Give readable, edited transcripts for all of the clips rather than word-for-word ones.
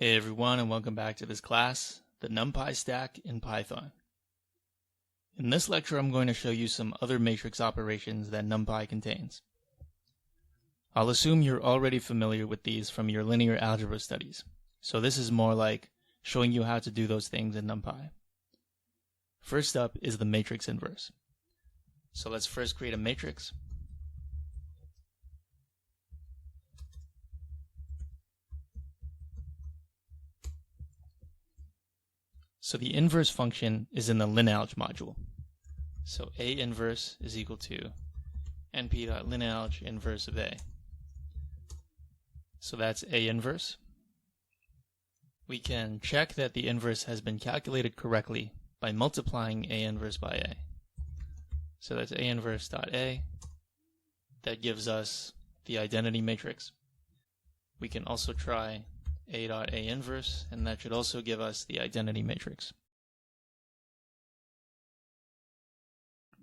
Hey everyone, and welcome back to this class, the NumPy stack in Python. In this lecture, I'm going to show you some other matrix operations that NumPy contains. I'll assume you're already familiar with these from your linear algebra studies, so this is more like showing you how to do those things in NumPy. First up is the matrix inverse. So let's first create a matrix. So the inverse function is in the linalg module. So A inverse is equal to np.linalg inverse of A. So that's A inverse. We can check that the inverse has been calculated correctly by multiplying A inverse by A. So that's A inverse dot A. That gives us the identity matrix. We can also try A dot A inverse, and that should also give us the identity matrix.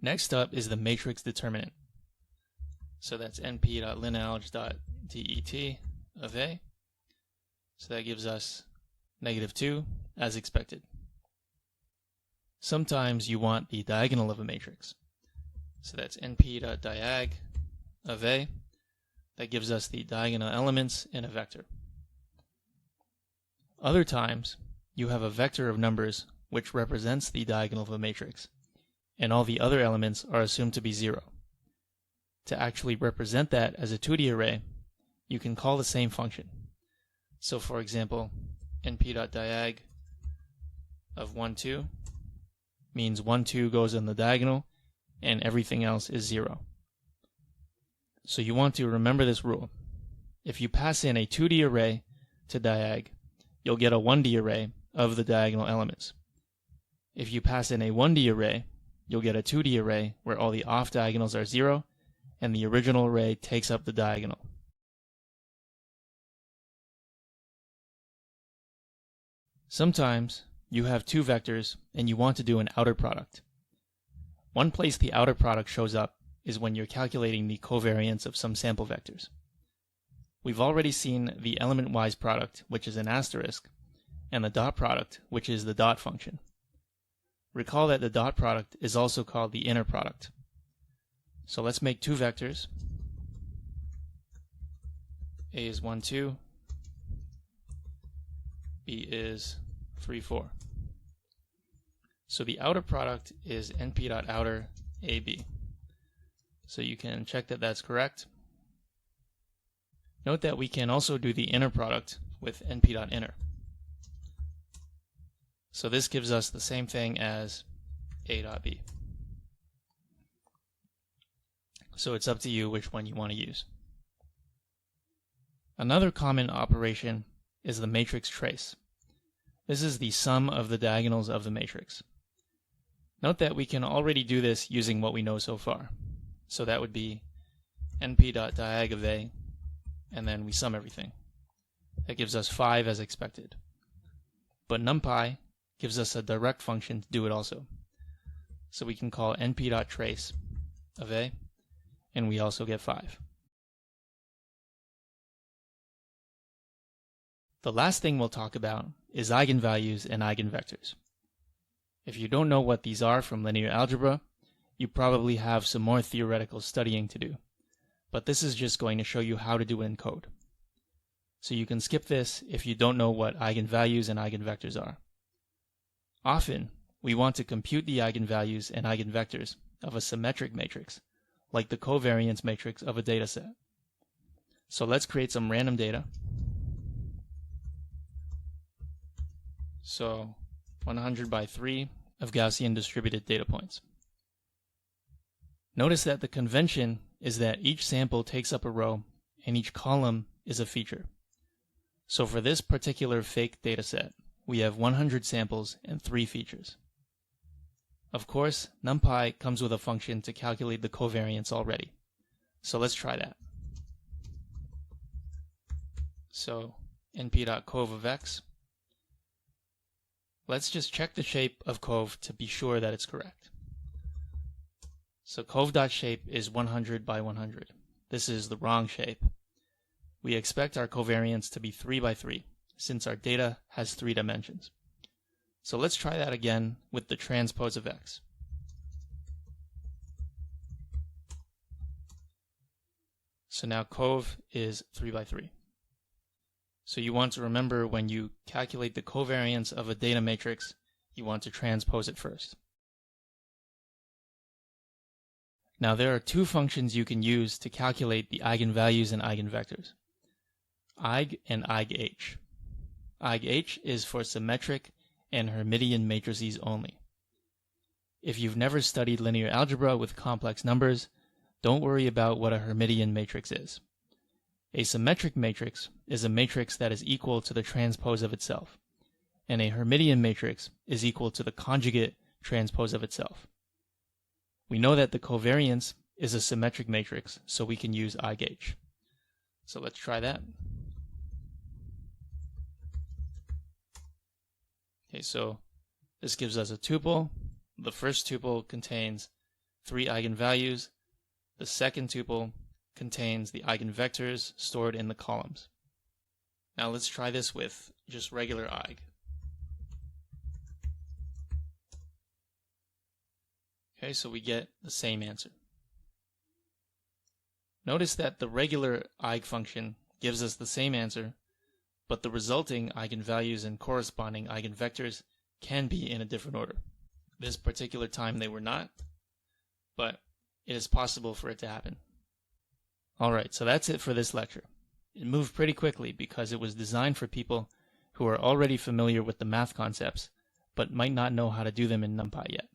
Next up is the matrix determinant. So that's np.linalg.det of A. So that gives us -2 as expected. Sometimes you want the diagonal of a matrix. So that's np.diag of A. That gives us the diagonal elements in a vector. Other times, you have a vector of numbers which represents the diagonal of a matrix, and all the other elements are assumed to be 0. To actually represent that as a 2D array, you can call the same function. So for example, np.diag of 1, 2 means 1, 2 goes in the diagonal, and everything else is 0. So you want to remember this rule. If you pass in a 2D array to diag, you'll get a 1D array of the diagonal elements. If you pass in a 1D array, you'll get a 2D array where all the off diagonals are 0, and the original array takes up the diagonal. Sometimes you have two vectors and you want to do an outer product. One place the outer product shows up is when you're calculating the covariance of some sample vectors. We've already seen the element-wise product, which is an asterisk, and the dot product, which is the dot function. Recall that the dot product is also called the inner product. So let's make two vectors. A is 1, 2. B is 3, 4. So the outer product is np.outer AB. So you can check that that's correct. Note that we can also do the inner product with np.inner. So this gives us the same thing as A.B. So it's up to you which one you want to use. Another common operation is the matrix trace. This is the sum of the diagonals of the matrix. Note that we can already do this using what we know so far. So that would be np.diag of A, and then we sum everything. That gives us 5 as expected. But NumPy gives us a direct function to do it also. So we can call np.trace of A, and we also get 5. The last thing we'll talk about is eigenvalues and eigenvectors. If you don't know what these are from linear algebra, you probably have some more theoretical studying to do. But this is just going to show you how to do it in code. So you can skip this if you don't know what eigenvalues and eigenvectors are. Often, we want to compute the eigenvalues and eigenvectors of a symmetric matrix, like the covariance matrix of a dataset. So let's create some random data. So 100 by 3 of Gaussian distributed data points. Notice that the convention is that each sample takes up a row and each column is a feature. So for this particular fake dataset, we have 100 samples and 3 features. Of course, NumPy comes with a function to calculate the covariance already. So let's try that. So np.cov of x. Let's just check the shape of cov to be sure that it's correct. So cov.shape is 100 by 100. This is the wrong shape. We expect our covariance to be 3 by 3, since our data has 3 dimensions. So let's try that again with the transpose of x. So now cov is 3 by 3. So you want to remember when you calculate the covariance of a data matrix, you want to transpose it first. Now there are 2 functions you can use to calculate the eigenvalues and eigenvectors, eig and eigh. Eigh is for symmetric and Hermitian matrices only. If you've never studied linear algebra with complex numbers, don't worry about what a Hermitian matrix is. A symmetric matrix is a matrix that is equal to the transpose of itself, and a Hermitian matrix is equal to the conjugate transpose of itself. We know that the covariance is a symmetric matrix, so we can use eigh. So let's try that. Okay, so this gives us a tuple. The first tuple contains 3 eigenvalues. The second tuple contains the eigenvectors stored in the columns. Now let's try this with just regular eig. Okay, so we get the same answer. Notice that the regular eig function gives us the same answer, but the resulting eigenvalues and corresponding eigenvectors can be in a different order. This particular time they were not, but it is possible for it to happen. Alright, so that's it for this lecture. It moved pretty quickly because it was designed for people who are already familiar with the math concepts, but might not know how to do them in Numpy yet.